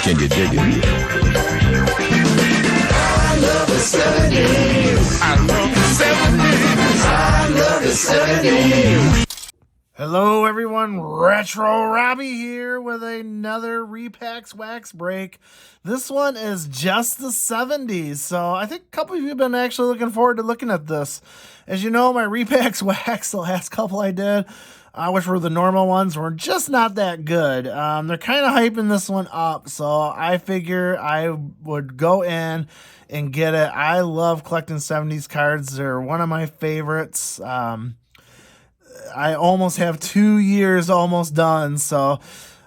Can you dig it? I love the 70s. I love the 70s. I love the 70s. Hello everyone, Retro Robbie here with another Repacked Wax break. This one is just the 70s, so I think a couple of you have been actually looking forward to looking at this. As you know, my Repacked Wax, the last couple I did, which were the normal ones, were just not that good. They're kind of hyping this one up, so I figure I would go in and get it. I love collecting 70s cards. They're one of my favorites. I almost have 2 years almost done, so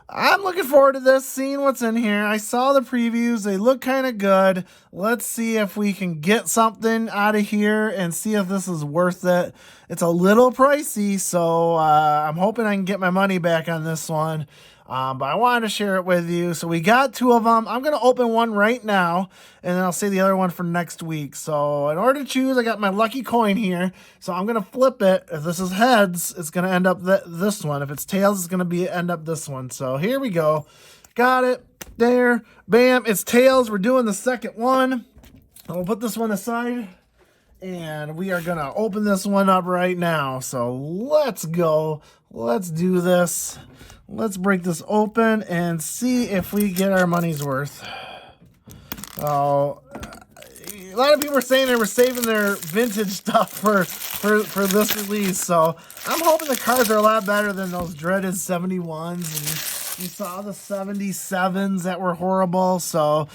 I'm looking forward to this, seeing what's in here. I saw the previews. They look kind of good. Let's see if we can get something out of here and see if this is worth it. It's a little pricey, so I'm hoping I can get my money back on this one. But I wanted to share it with you. So we got two of them. I'm going to open one right now, and then I'll save the other one for next week. So in order to choose, I got my lucky coin here. So I'm going to flip it. If this is heads, it's going to end up this one. If it's tails, it's going to end up this one. So here we go. Got it. There. Bam. It's tails. We're doing the second one. I'll put this one aside, and we are going to open this one up right now. So let's go. Let's do this. Let's break this open and see if we get our money's worth. Oh, a lot of people are saying they were saving their vintage stuff for this release. So I'm hoping the cards are a lot better than those dreaded 71s. And you saw the 77s that were horrible. So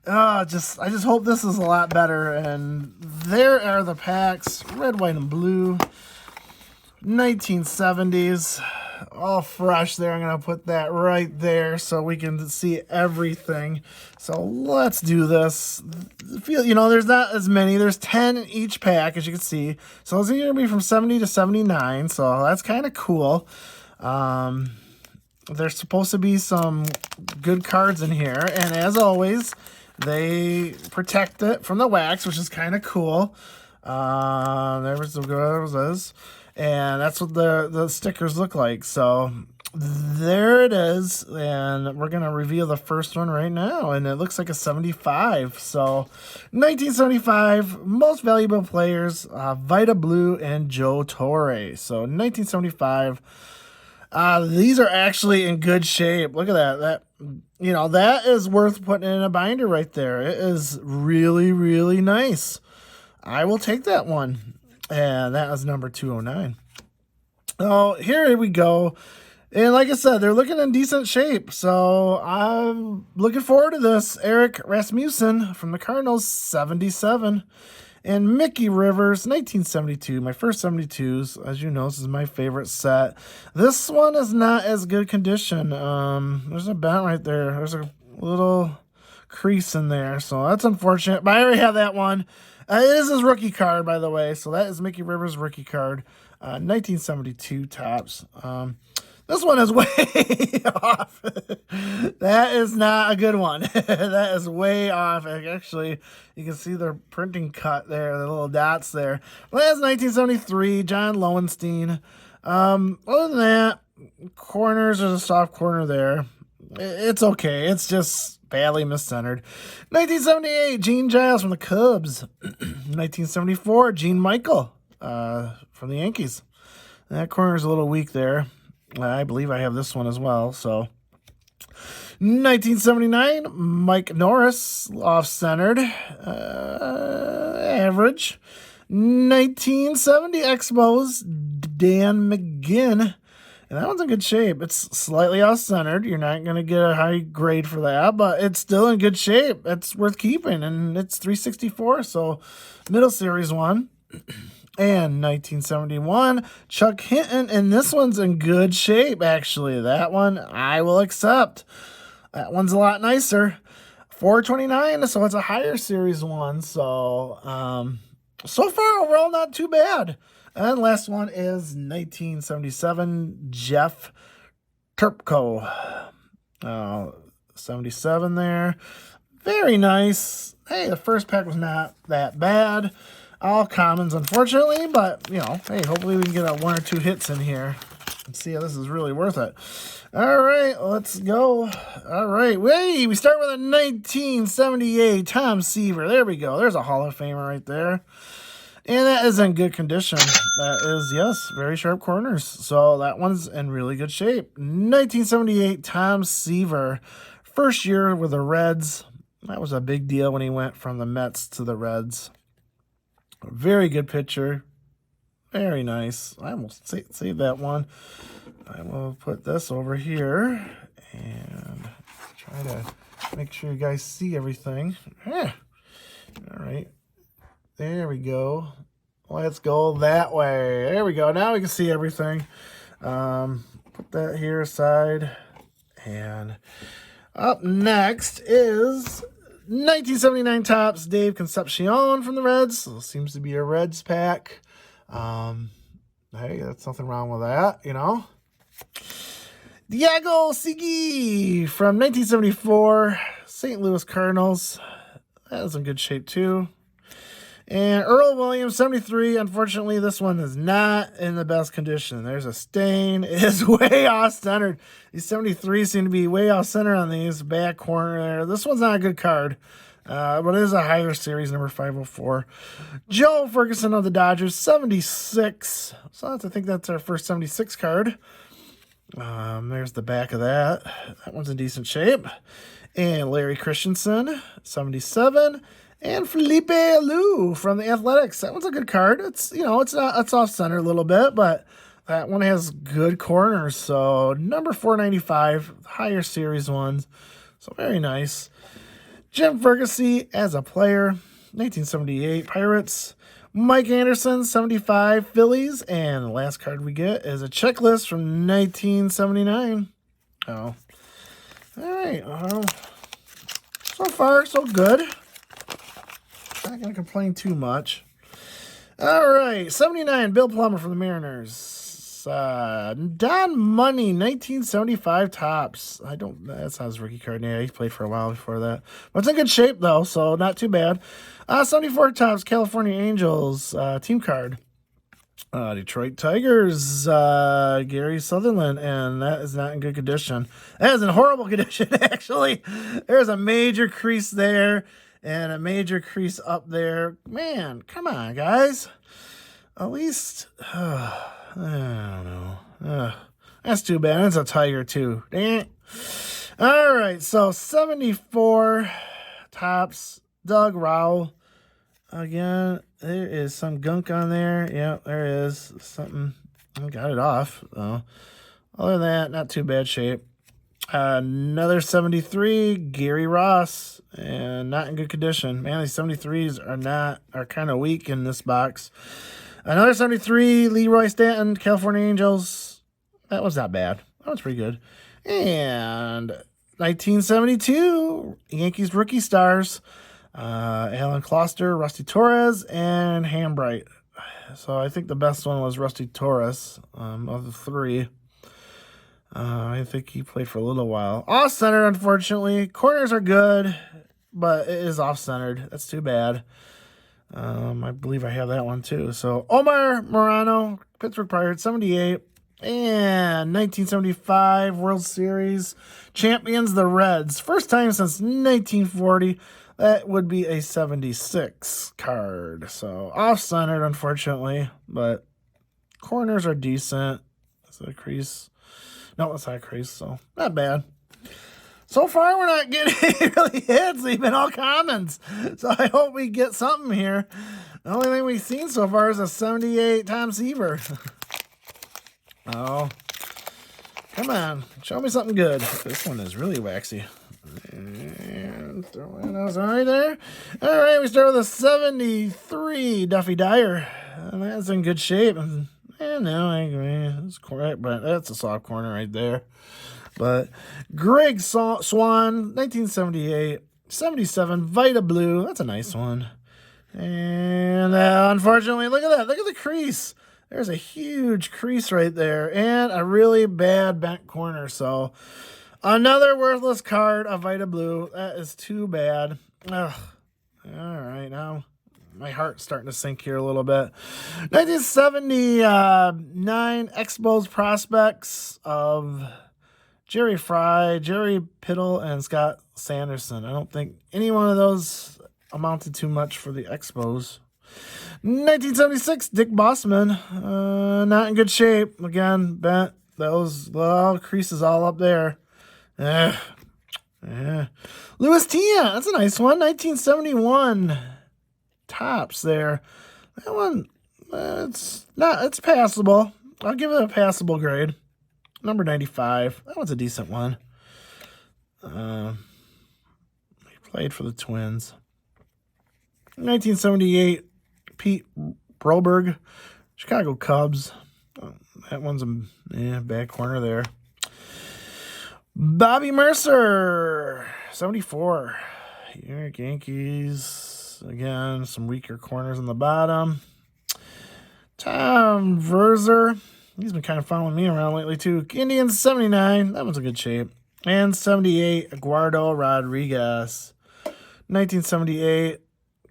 I just hope this is a lot better. And there are the packs, red, white, and blue. 1970s. All fresh there. I'm going to put that right there so we can see everything. So let's do this. There's not as many. There's 10 in each pack, as you can see. So it's going to be from 70 to 79. So that's kind of cool. There's supposed to be some good cards in here. And as always, they protect it from the wax, which is kind of cool. There was those. And that's what the stickers look like. So there it is. And we're going to reveal the first one right now. And it looks like a 75. So 1975, most valuable players, Vita Blue and Joe Torre. So 1975. These are actually in good shape. Look at that. That is worth putting in a binder right there. It is really, really nice. I will take that one. And that was number 209. Oh, here we go. And like I said, they're looking in decent shape. So I'm looking forward to this. Eric Rasmussen from the Cardinals, 77. And Mickey Rivers, 1972. My first 72s. As you know, this is my favorite set. This one is not as good condition. There's a bent right there. There's a little crease in there. So that's unfortunate. But I already have that one. It is his rookie card, by the way. So that is Mickey Rivers' rookie card. 1972 tops. This one is way off. That is not a good one. That is way off. Actually, you can see the printing cut there, the little dots there. Well, that's 1973, John Lowenstein. Other than that, corners, there's a soft corner there. It's okay. It's just badly miscentered. 1978, Gene Giles from the Cubs. 1974, Gene Michael from the Yankees. That corner is a little weak there. I believe I have this one as well. So 1979, Mike Norris, off-centered, average. 1970, Expos, Dan McGinn. And that one's in good shape. It's slightly off-centered. You're not going to get a high grade for that, but it's still in good shape. It's worth keeping, and it's 364, so middle series one. And 1971, Chuck Hinton, and this one's in good shape, actually. That one I will accept. That one's a lot nicer. 429, so it's a higher series one. So, so far, overall, not too bad. And last one is 1977, Jeff Turpko. 77 there. Very nice. Hey, the first pack was not that bad. All commons, unfortunately, but, hey, hopefully we can get one or two hits in here. Let's see how this is really worth it. All right, let's go. All right, we start with a 1978 Tom Seaver. There we go. There's a Hall of Famer right there. And that is in good condition. That is, yes, very sharp corners. So that one's in really good shape. 1978 Tom Seaver. First year with the Reds. That was a big deal when he went from the Mets to the Reds. Very good pitcher. Very nice. I will save that one. I will put this over here and try to make sure you guys see everything. Yeah. All right. There we go. Let's go that way. There we go. Now we can see everything. Put that here aside. And up next is 1979 Topps Dave Concepcion from the Reds. So seems to be a Reds pack. Hey, that's nothing wrong with that, you know. Diego Segui from 1974 St. Louis Cardinals. That was in good shape too. And Earl Williams, 73. Unfortunately, this one is not in the best condition. There's a stain. It is way off-centered. These 73 seem to be way off-center on these back corner there. This one's not a good card, but it is a higher series, number 504. Joe Ferguson of the Dodgers, 76. So I think that's our first 76 card. There's the back of that. That one's in decent shape. And Larry Christensen, 77. And Felipe Alou from the Athletics. That one's a good card. It's, you know, it's off center a little bit, but that one has good corners. So number 495, higher series ones. So very nice. Jim Ferguson as a player, 1978 Pirates. Mike Anderson, 75 Phillies. And the last card we get is a checklist from 1979. Oh. All right. So far, so good. Not going to complain too much. All right. 79, Bill Plummer from the Mariners. Don Money, 1975 Topps. That's not his rookie card. Yeah, he played for a while before that. But it's in good shape, though, so not too bad. 74 Topps, California Angels, team card. Detroit Tigers, Gary Sutherland, and that is not in good condition. That is in horrible condition, actually. There's a major crease there. And a major crease up there. Man, come on, guys. At least, I don't know. That's too bad. That's a Tiger, too. Dang it. All right, so 74 Topps, Doug Rowell. Again, there is some gunk on there. Yeah, there is something. I got it off. So. Other than that, not too bad shape. Another 73, Gary Ross, and not in good condition. Man, these 73s are kind of weak in this box. Another 73, Leroy Stanton, California Angels. That was not bad. That was pretty good. And 1972, Yankees rookie stars, Alan Kloster, Rusty Torres, and Hambright. So I think the best one was Rusty Torres of the three. I think he played for a little while. Off-center, unfortunately. Corners are good, but it is off-centered. That's too bad. I believe I have that one, too. So, Omar Morano, Pittsburgh Pirates, 78. And 1975 World Series champions, the Reds. First time since 1940. That would be a 76 card. So, off-centered, unfortunately. But corners are decent. That's a crease. No, it's not crease, so not bad. So far, we're not getting any really hits, even all commons. So I hope we get something here. The only thing we've seen so far is a 78 Tom Seaver. Oh, come on. Show me something good. This one is really waxy. And throw in those right there. All right, we start with a 73 Duffy Dyer. And that's in good shape. No, I agree. That's correct, but that's a soft corner right there. But Greg Swan, 1978, 77, Vita Blue. That's a nice one. And unfortunately, look at that. Look at the crease. There's a huge crease right there and a really bad bent corner. So another worthless card of Vita Blue. That is too bad. Ugh. All right, now my heart's starting to sink here a little bit. 1979 Expos prospects of Jerry Fry, Jerry Piddle, and Scott Sanderson. I don't think any one of those amounted too much for the Expos. 1976 Dick Bossman, not in good shape. Again, bent. Those creases all up there. Yeah. Louis Tia, that's a nice one. 1971 Tops there. That one, it's passable. I'll give it a passable grade. Number 95. That one's a decent one. He played for the Twins. 1978 Pete Broberg, Chicago Cubs. That one's a bad corner there. Bobby Mercer, 74. New York Yankees. Again, some weaker corners on the bottom. Tom Verzer. He's been kind of following me around lately, too. Indians, 79. That one's in good shape. And 78, Eduardo Rodriguez. 1978,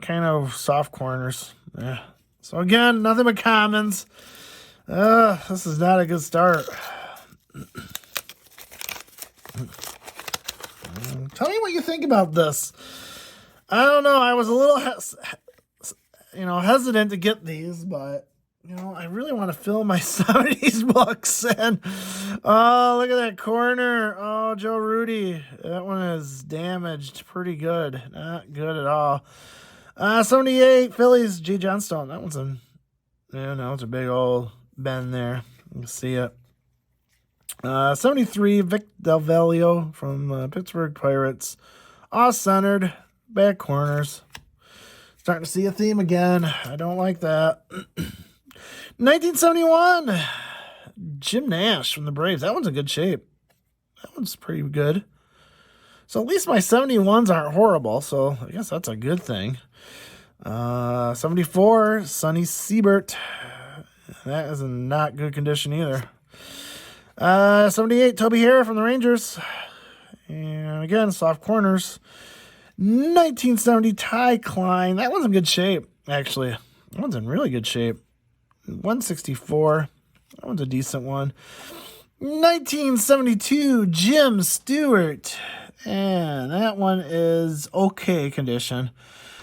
kind of soft corners. Yeah. So, again, nothing but commons. This is not a good start. Tell me what you think about this. I don't know. I was a little hesitant to get these, but I really want to fill my 70s books. And oh, look at that corner. Oh, Joe Rudy. That one is damaged pretty good. Not good at all. 78 Phillies, G. Johnstone. That one's it's a big old bend there. You can see it. 73 Vic Del Valle from Pittsburgh Pirates. Off-centered, back corners. Starting to see a theme again. I don't like that. 1971 Jim Nash from the Braves. That one's in good shape. That one's pretty good. So at least my 71s aren't horrible, so I guess that's a good thing. 74 Sonny Siebert. That is in not good condition either. 78 Toby Hare from the Rangers. And again, soft corners. 1970 Ty Klein. That one's in good shape, actually. That one's in really good shape. 164. That one's a decent one. 1972 Jim Stewart. And that one is okay condition.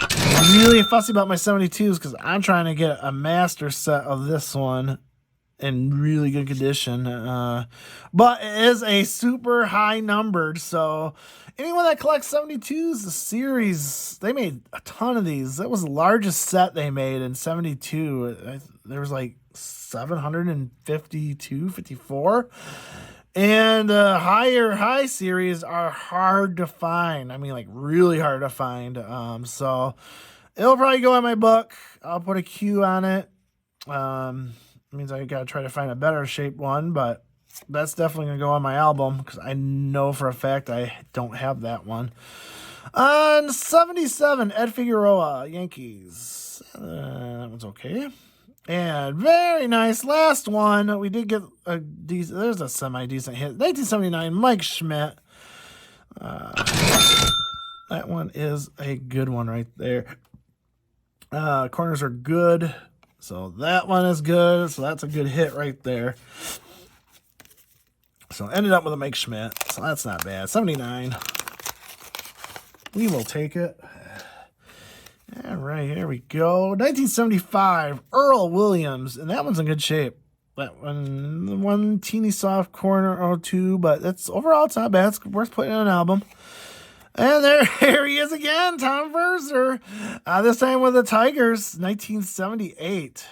I'm really fussy about my 72s because I'm trying to get a master set of this one in really good condition. But it is a super high numbered, so anyone that collects 72s, the series, they made a ton of these. That was the largest set they made in 72. There was like 752, 54. And high series are hard to find. I mean, like really hard to find. So it'll probably go in my book. I'll put a Q on it. Means I gotta try to find a better shaped one, but that's definitely gonna go on my album because I know for a fact I don't have that one. On 77, Ed Figueroa, Yankees. That one's okay. And very nice. Last one. We did get a decent, there's a semi-decent hit. 1979, Mike Schmidt. That one is a good one right there. Corners are good. So that one is good. So that's a good hit right there. So ended up with a Mike Schmidt. So that's not bad. 79. We will take it. All right, here we go. 1975, Earl Williams. And that one's in good shape. That one teeny soft corner or two, but overall it's not bad. It's worth putting on an album. And here he is again, Tom Verzer. This time with the Tigers, 1978.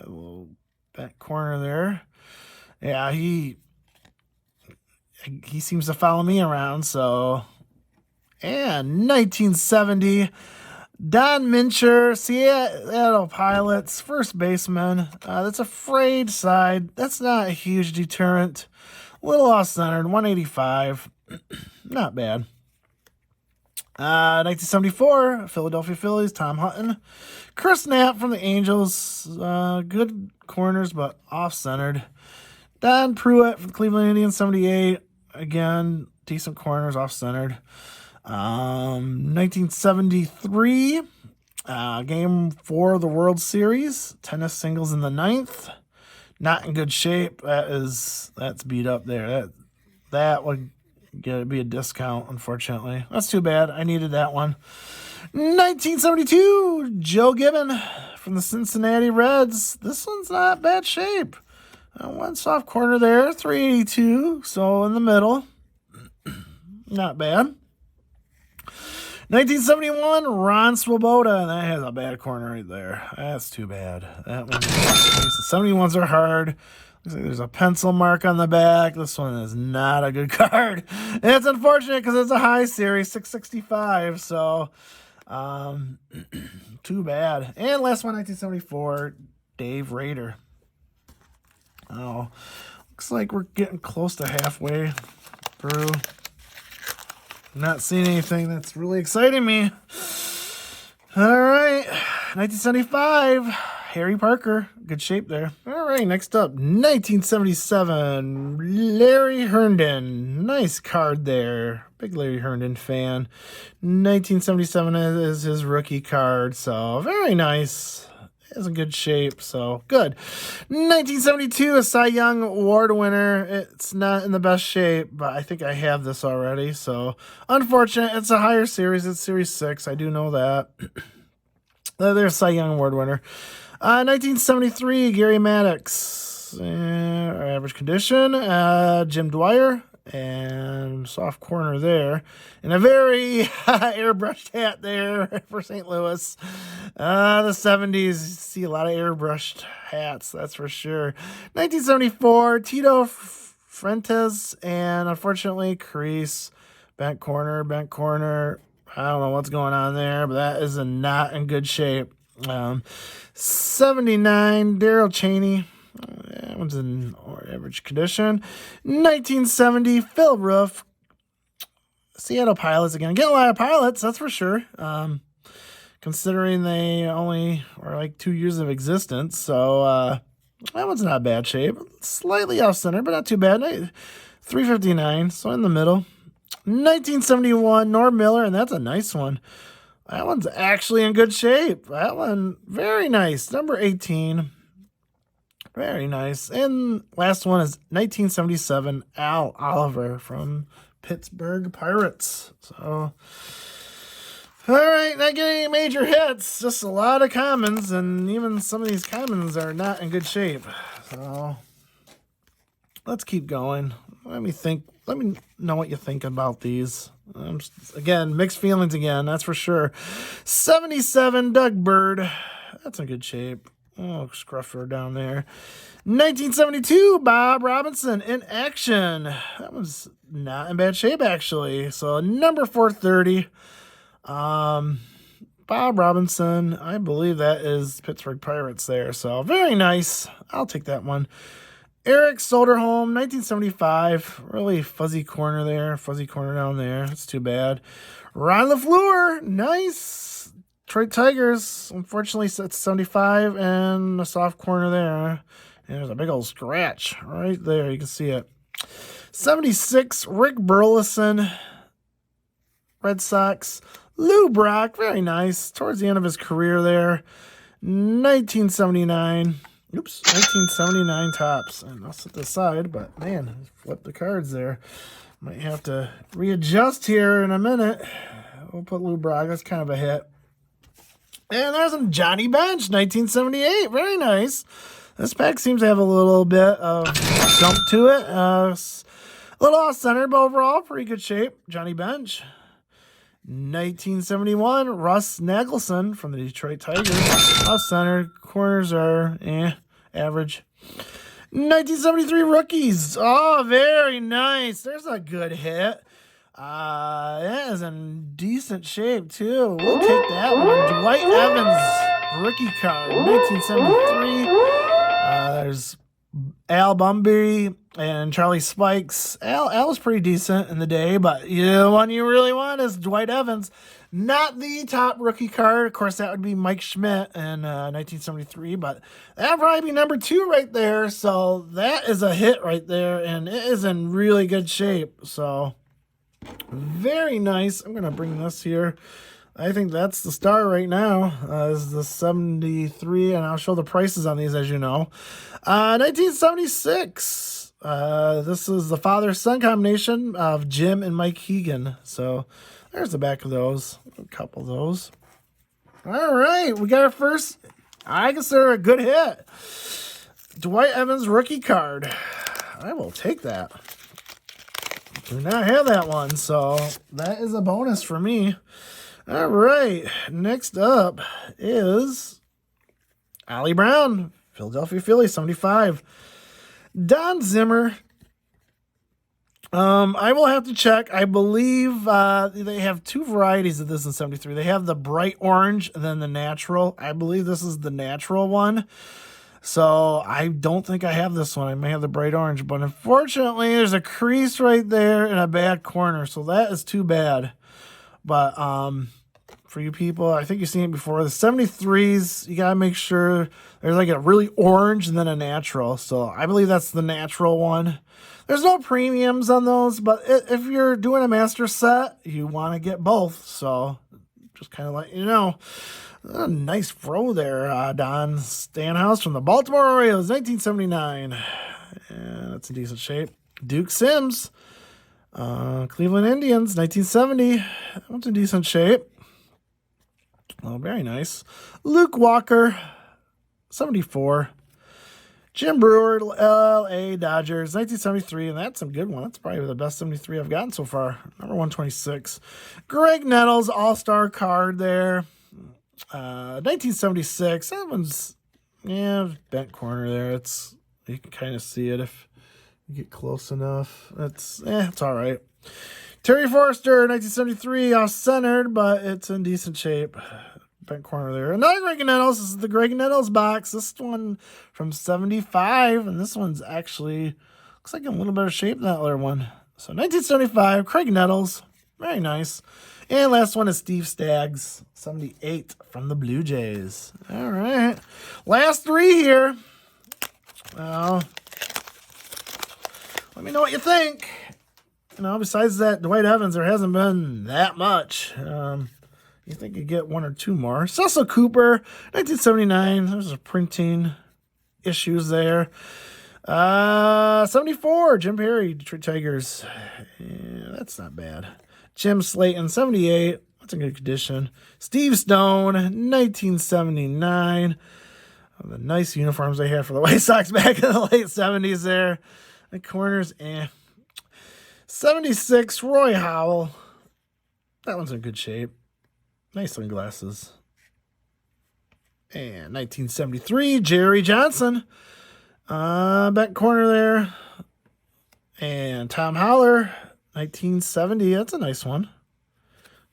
Little back corner there. Yeah, he seems to follow me around, so. And 1970, Don Mincher, Seattle Pilots, first baseman. That's a frayed side. That's not a huge deterrent. A little off-centered, 185. Not bad. 1974, Philadelphia Phillies, Tom Hutton. Chris Knapp from the Angels. Good corners, but off-centered. Don Pruitt from the Cleveland Indians, 78. Again, decent corners, off-centered. 1973, Game 4 of the World Series. Tennis singles in the 9th. Not in good shape. That's beat up there. That would be a discount, unfortunately. That's too bad. I needed that one. 1972, Joe Gibbon from the Cincinnati Reds. This one's not bad shape. One soft corner there, 382, so in the middle. Not bad. 1971, Ron Swoboda. That has a bad corner right there. That's too bad. That one. 71s are hard. Looks like there's a pencil mark on the back. This one is not a good card. And it's unfortunate because it's a high series, 665. So, too bad. And last one, 1974, Dave Rader. Oh, looks like we're getting close to halfway through. Not seeing anything that's really exciting me. All right, 1975, Harry Parker, good shape there. All right, next up, 1977, Larry Herndon, nice card there. Big Larry Herndon fan. 1977 is his rookie card, so very nice. It's in good shape, so good. 1972, a Cy Young Award winner. It's not in the best shape, but I think I have this already, so unfortunate. It's a higher series. It's Series 6. I do know that. There's Cy Young Award winner. 1973, Gary Maddox. Average condition. Jim Dwyer. And soft corner there. And a very airbrushed hat there for St. Louis. The 70s, see a lot of airbrushed hats, that's for sure. 1974, Tito Fuentes. And unfortunately, crease. Bent corner. I don't know what's going on there, but that is not in good shape. 79, Daryl Cheney. That one's in average condition. 1970, Phil Roof. Seattle Pilots again. Getting a lot of pilots, that's for sure. Considering they only are like 2 years of existence. So that one's not bad shape. Slightly off center, but not too bad. 359, so in the middle. 1971, Norm Miller, and that's a nice one. That one's actually in good shape. That one, very nice. Number 18. Very nice. And last one is 1977, Al Oliver from Pittsburgh Pirates. So, all right, not getting any major hits, just a lot of commons, and even some of these commons are not in good shape. So, let's keep going. Let me know what you think about these. Again, mixed feelings again, that's for sure. 77, Doug Bird. That's in good shape. Oh, scruffer down there. 1972, Bob Robinson in action. That was not in bad shape, actually. So, number 430. Bob Robinson, I believe that is Pittsburgh Pirates there. So, very nice. I'll take that one. Eric Soderholm, 1975. Really fuzzy corner there. Fuzzy corner down there. That's too bad. Ron LaFleur, nice. Detroit Tigers, unfortunately, it's 75 and a soft corner there. And there's a big old scratch right there. You can see it. 76, Rick Burleson, Red Sox. Lou Brock, very nice. Towards the end of his career there. 1979 tops. And I'll set this aside, but man, flip the cards there. Might have to readjust here in a minute. We'll put Lou Brock. That's kind of a hit. And there's some Johnny Bench, 1978. Very nice. This pack seems to have a little bit of jump to it. A little off-center, but overall, pretty good shape. Johnny Bench. 1971, Russ Nagelson from the Detroit Tigers. Off-center. Corners are average. 1973 rookies. Oh, very nice. There's a good hit. That is in decent shape, too. We'll take that one. Dwight Evans, rookie card, 1973. There's Al Bunbury and Charlie Spikes. Al was pretty decent in the day, but the one you really want is Dwight Evans. Not the top rookie card. Of course, that would be Mike Schmidt in 1973, but that would probably be number 2 right there. So that is a hit right there, and it is in really good shape. So very nice. I'm going to bring this here. I think that's the star right now. Is the 73, and I'll show the prices on these as you know. 1976. This is the father-son combination of Jim and Mike Keegan. So there's the back of those. A couple of those. All right, we got our first, I consider a good hit. Dwight Evans rookie card. I will take that. Do not have that one, so that is a bonus for me. All right, next up is Ollie Brown, Philadelphia Phillies, 75. Don Zimmer. I will have to check. I believe they have two varieties of this in 73. They have the bright orange and then the natural. I believe this is the natural one. So I don't think I have this one. I may have the bright orange, but unfortunately there's a crease right there in a bad corner. So that is too bad. But for you people, I think you've seen it before. The 73s, you got to make sure there's like a really orange and then a natural. So I believe that's the natural one. There's no premiums on those, but if you're doing a master set, you want to get both. So just kind of let you know. A nice throw there, Don Stanhouse from the Baltimore Orioles, 1979. And that's in decent shape. Duke Sims, Cleveland Indians, 1970. That's in decent shape. Oh, very nice. Luke Walker, 74. Jim Brewer, L.A. Dodgers, 1973, and that's a good one. That's probably the best 73 I've gotten so far. Number 126. Greg Nettles, all-star card there. 1976. That one's, bent corner there. You can kind of see it if you get close enough. It's all right. Terry Forster, 1973, off-centered, but it's in decent shape. Bent corner there. Another Greg Nettles. This is the Greg Nettles box. This one from 75, and this one's actually looks like in a little better shape than that other one. So 1975, Craig Nettles. Very nice. And last one is Steve Staggs, 78 from the Blue Jays. All right. Last three here. Well, let me know what you think. Besides that Dwight Evans, there hasn't been that much. You think you get one or two more. Cecil Cooper, 1979. There's a printing issues there. 74, Jim Perry, Detroit Tigers. Yeah, that's not bad. Jim Slayton, 78. That's in good condition. Steve Stone, 1979. Oh, the nice uniforms they had for the White Sox back in the late 70s there. The corners, 76, Roy Howell. That one's in good shape. Nice sunglasses. And 1973, Jerry Johnson. Back corner there. And Tom Holler, 1970. That's a nice one.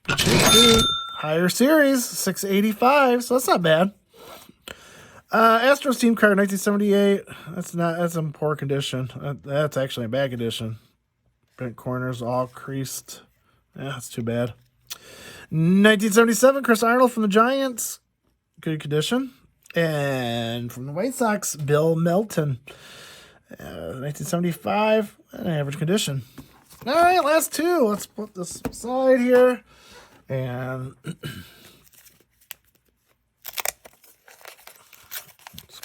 Higher series, 685. So that's not bad. Astros team card, 1978. That's in poor condition. That's actually a bad condition. Bent corners all creased. Yeah, that's too bad. 1977, Chris Arnold from the Giants. Good condition. And from the White Sox, Bill Melton. 1975, an average condition. All right, last two. Let's put this aside here. And let's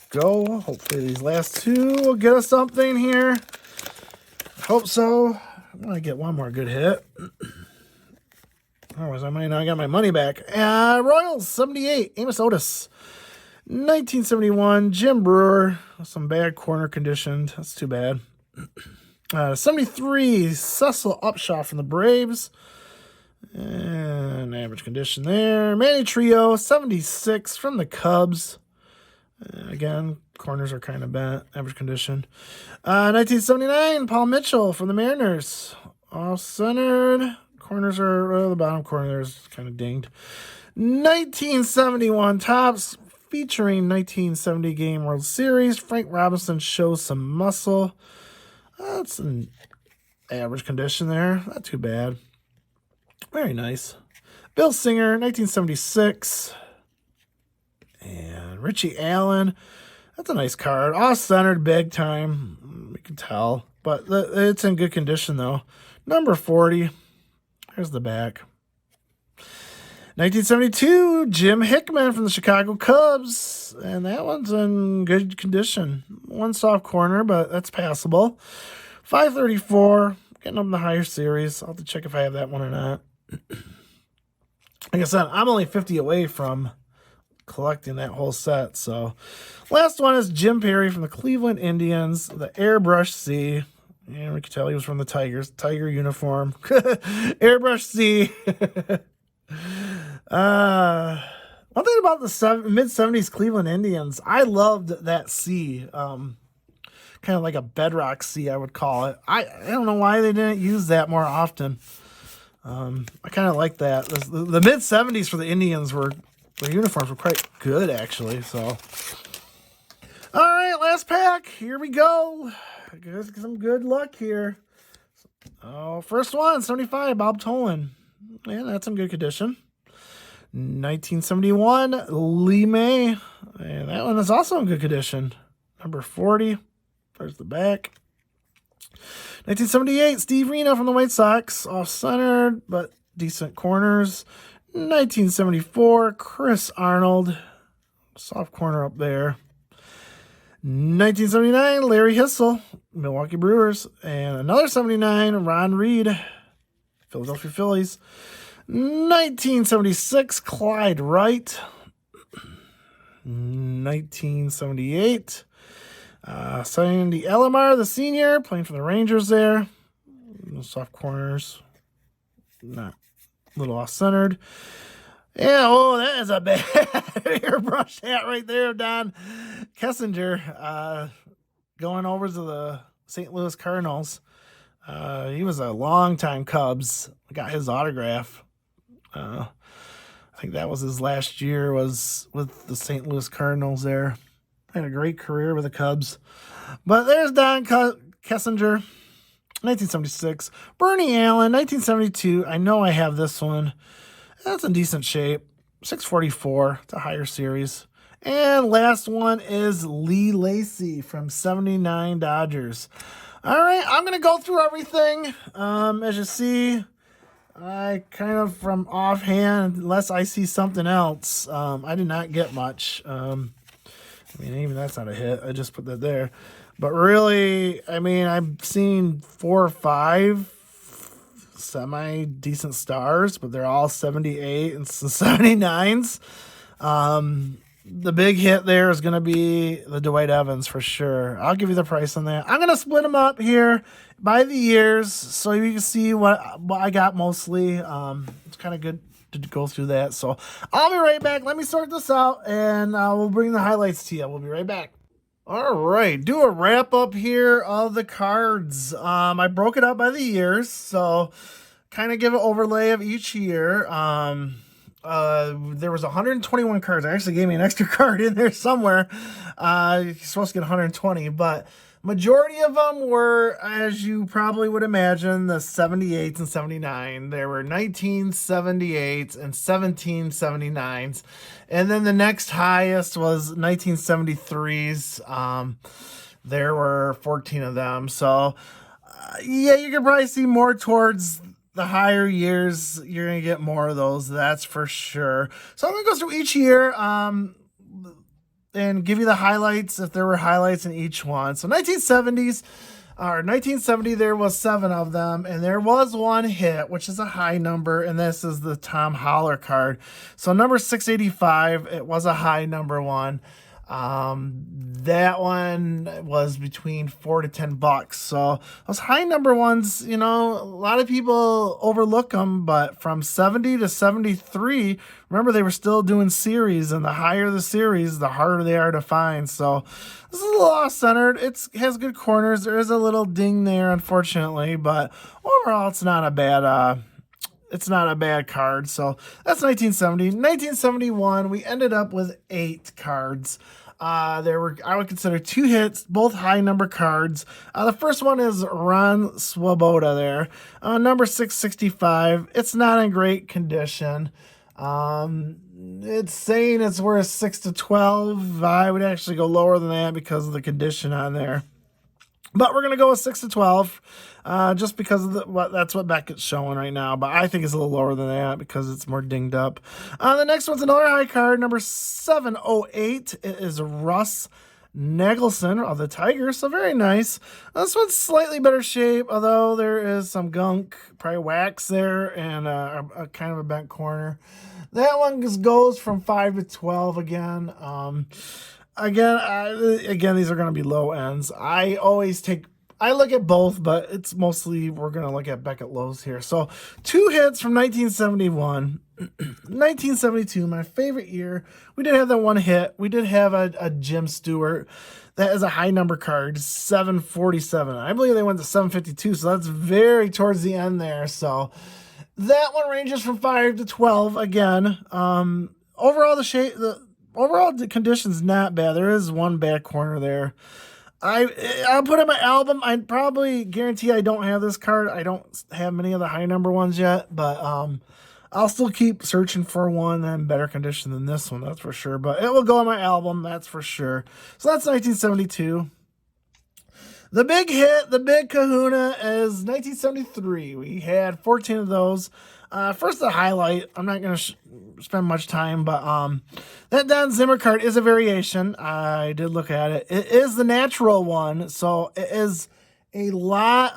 go. Hopefully these last two will get us something here. Hope so. I'm going to get one more good hit. Otherwise, I might not get my money back. Royals, 78, Amos Otis. 1971, Jim Brewer. Some bad corner conditioned. That's too bad. 73, Cecil Upshaw from the Braves. And average condition there. Manny Trio, 76 from the Cubs. Again, corners are kind of bent. Average condition. 1979, Paul Mitchell from the Mariners. Off-centered. Corners are, the bottom corner there is kind of dinged. 1971 Topps featuring 1970 Game World Series. Frank Robinson shows some muscle. That's an average condition there. Not too bad. Very nice. Bill Singer, 1976. And Richie Allen. That's a nice card. Off-centered, big time. You can tell. But it's in good condition, though. Number 40. Here's the back. 1972, Jim Hickman from the Chicago Cubs. And that one's in good condition. One soft corner, but that's passable. 534, getting up in the higher series. I'll have to check if I have that one or not. Like I said, I'm only 50 away from collecting that whole set. So, last one is Jim Perry from the Cleveland Indians, the Airbrush C. And we can tell he was from the Tigers, Tiger uniform. Airbrush C. One thing about the mid-70s Cleveland Indians, I loved that C. Kind of like a bedrock C, I would call it. I don't know why they didn't use that more often. I kind of like that. The mid-70s for the Indians their uniforms were quite good, actually. So, all right, last pack. Here we go. Get some good luck here. Oh, first one, 75, Bob Tolan. Yeah, that's in good condition. 1971, Lee May. And that one is also in good condition. Number 40. There's the back. 1978, Steve Reno from the White Sox. Off-centered, but decent corners. 1974, Chris Arnold. Soft corner up there. 1979, Larry Hissel, Milwaukee Brewers. And another 79, Ron Reed, Philadelphia Phillies. 1976, Clyde Wright. 1978, Sandy Alomar, the senior, playing for the Rangers there. Soft corners. Not a little off-centered. Yeah, oh, that is a bad airbrush hat right there, Don Kessinger, going over to the St. Louis Cardinals. He was a long-time Cubs. I got his autograph. I think that was his last year, was with the St. Louis Cardinals there. Had a great career with the Cubs. But there's Don Kessinger, 1976. Bernie Allen, 1972. I know I have this one. That's in decent shape. 644. It's a higher series. And last one is Lee Lacy from 79 Dodgers. All right, I'm going to go through everything. As you see, I kind of from offhand, unless I see something else, I did not get much. I mean, even that's not a hit. I just put that there. But really, I mean, I've seen 4 or 5 semi-decent stars, but they're all 78 and 79s. The big hit there is going to be the Dwight Evans for sure. I'll give you the price on that. I'm going to split them up here by the years so you can see what I got mostly. It's kind of good to go through that. So I'll be right back. Let me sort this out, and we'll bring the highlights to you. We'll be right back. All right, do a wrap up here of the cards. I broke it up by the years, so kind of give an overlay of each year. There was 121 cards. I actually gave me an extra card in there somewhere. You're supposed to get 120, but majority of them were, as you probably would imagine, the 78s and 79. There were 1978s and 1779s. And then the next highest was 1973s. There were 14 of them. So, yeah, you can probably see more towards the higher years. You're going to get more of those, that's for sure. So I'm going to go through each year and give you the highlights if there were highlights in each one. So 1970, there was 7 of them, and there was one hit, which is a high number, and this is the Tom Holler card. So number 685, it was a high number one. That one was between $4 to $10. So those high number ones, you know, a lot of people overlook them, but from 70 to 73, remember they were still doing series, and the higher the series, the harder they are to find. So this is a little off-centered. It has good corners. There is a little ding there, unfortunately, but overall it's not a bad, it's not a bad card. So that's 1970. 1971, we ended up with 8 cards. There were, I would consider, 2 hits, both high number cards. The first one is Ron Swoboda there. Number 665. It's not in great condition. It's saying it's worth 6 to 12. I would actually go lower than that because of the condition on there. But we're going to go with 6 to 12 just because of that's what Beckett's showing right now. But I think it's a little lower than that because it's more dinged up. The next one's another high card, number 708. It is Russ Nagelson of the Tigers. So very nice. This one's slightly better shape, although there is some gunk, probably wax there, and a kind of a bent corner. That one just goes from 5 to 12 again. Again, these are going to be low ends. I look at both, but it's mostly we're going to look at Beckett lows here. So 2 hits from 1971. 1972, my favorite year. We did have that 1 hit. We did have a Jim Stewart. That is a high number card, 747. I believe they went to 752, so that's very towards the end there. So that one ranges from 5 to 12 again. Overall, the condition's not bad. There is one bad corner there. I'll put in my album. I probably guarantee I don't have this card. I don't have many of the high number ones yet, but I'll still keep searching for one in better condition than this one, that's for sure. But it will go on my album, that's for sure. So that's 1972. The big hit, the big kahuna is 1973. We had 14 of those. First, the highlight. I'm not going to spend much time, but that Don Zimmer card is a variation. I did look at it. It is the natural one, so it is a lot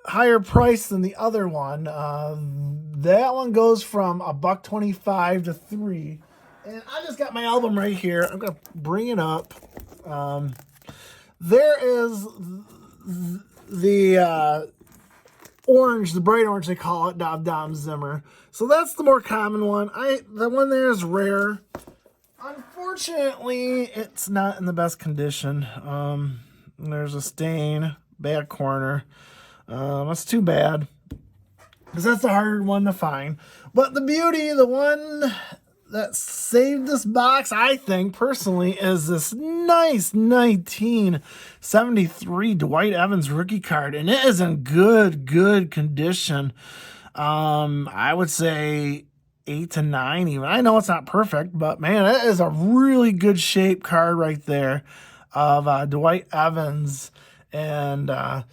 higher price than the other one. That one goes from $1.25 to $3. And I just got my album right here. I'm going to bring it up. There is the orange, the bright orange they call it, Dom Zimmer. So that's the more common one. The one there is rare. Unfortunately, it's not in the best condition. There's a stain, bad corner. That's too bad, because that's a hard one to find. But the beauty, the one that saved this box, I think, personally, is this nice 1973 Dwight Evans rookie card. And it is in good condition. I would say 8 to 9 even. I know it's not perfect, but man, it is a really good shape card right there of Dwight Evans. And, as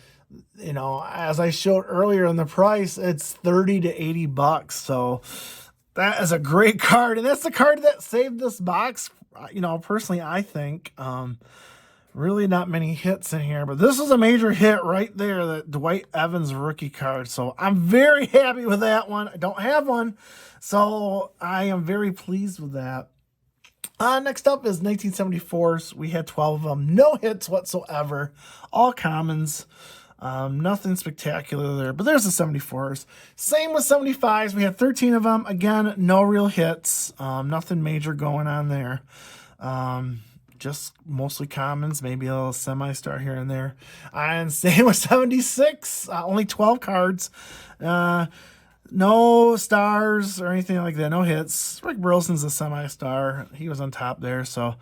I showed earlier in the price, it's $30 to $80. So that is a great card, and that's the card that saved this box. Personally, I think really not many hits in here, but this is a major hit right there, the Dwight Evans rookie card. So I'm very happy with that one. I don't have one, so I am very pleased with that. Next up is 1974s. We had 12 of them, no hits whatsoever, all commons. Nothing spectacular there, but there's the 74s. Same with 75s. We had 13 of them. Again, no real hits. Nothing major going on there. Just mostly commons, maybe a little semi-star here and there. And same with 76. Only 12 cards. No stars or anything like that. No hits. Rick Burleson's a semi-star. He was on top there, so...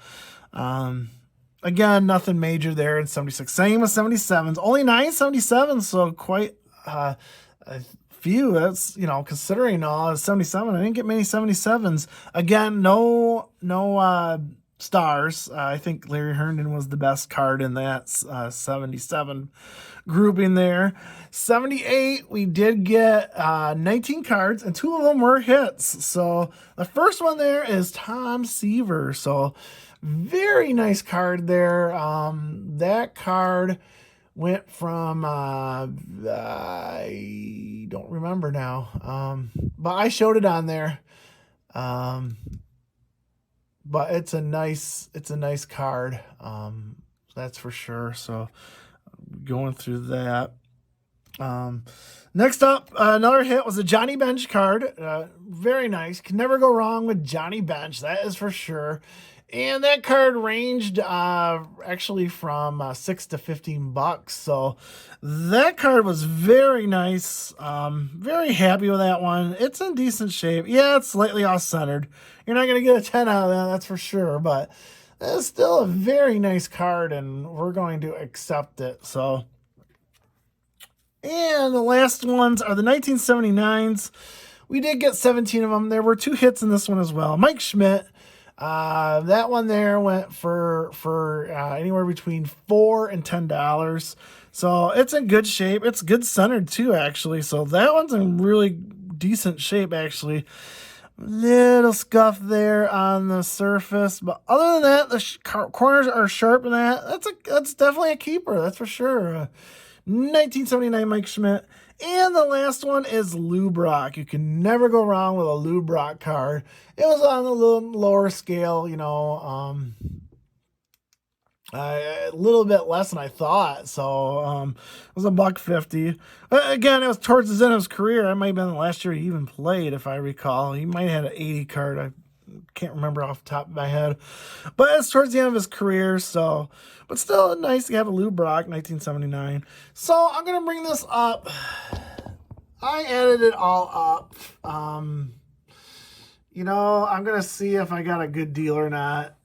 Again, nothing major there in 76. Same with 77s. Only 9 77s, so quite a few. That's, considering all 77. I didn't get many 77s. Again, no stars. I think Larry Herndon was the best card in that 77 grouping there. 78, we did get 19 cards, and 2 of them were hits. So the first one there is Tom Seaver. So very nice card there. That card went from, I don't remember now, but I showed it on there. But it's a nice card. That's for sure. So going through that. Next up, another hit was a Johnny Bench card. Very nice. Can never go wrong with Johnny Bench. That is for sure. And that card ranged actually from $6 to $15. So that card was very nice. Very happy with that one. It's in decent shape. Yeah, it's slightly off-centered. You're not going to get a 10 out of that, that's for sure. But it's still a very nice card, and we're going to accept it. So, and the last ones are the 1979s. We did get 17 of them. There were 2 hits in this one as well. Mike Schmidt. That one there went for anywhere between $4 and $10. So it's in good shape. It's good centered too, actually. So that one's in really decent shape, actually. Little scuff there on the surface, but other than that, the corners are sharp. And that's definitely a keeper. That's for sure. 1979 Mike Schmidt. And the last one is Lube Rock. You can never go wrong with a Lube Rock card. It was on a little lower scale, a little bit less than I thought. So it was $150. Again, it was towards the end of his career. It might have been the last year he even played, if I recall. He might have had an 80 card. I can't remember off the top of my head. But it's towards the end of his career, so... But still nice to have a Lube Rock, 1979. So I'm going to bring this up. I added it all up. I'm going to see if I got a good deal or not.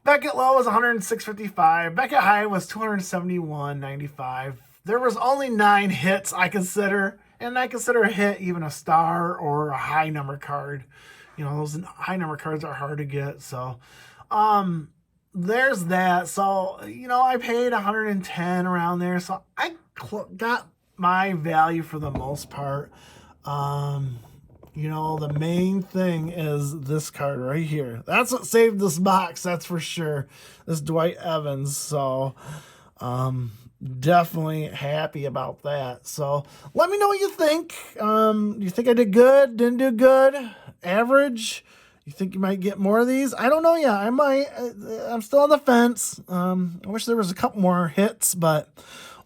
Beckett low was 106.55. Beckett high was 271.95. There was only 9 hits I consider. And I consider a hit even a star or a high number card. Those high number cards are hard to get. So, there's that. So, I paid 110 around there. So I got my value for the most part. The main thing is this card right here. That's what saved this box. That's for sure. This Dwight Evans. So, definitely happy about that. So let me know what you think. You think I did good? Didn't do good? Average? You think you might get more of these? I don't know yet. I might. I'm still on the fence. I wish there was a couple more hits, but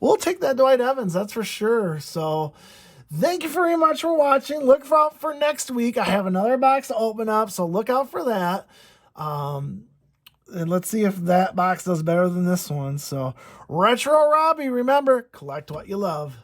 we'll take that Dwight Evans. That's for sure. So thank you very much for watching. Look out for next week. I have another box to open up, so look out for that. And let's see if that box does better than this one. So, Retro Robbie, remember, collect what you love.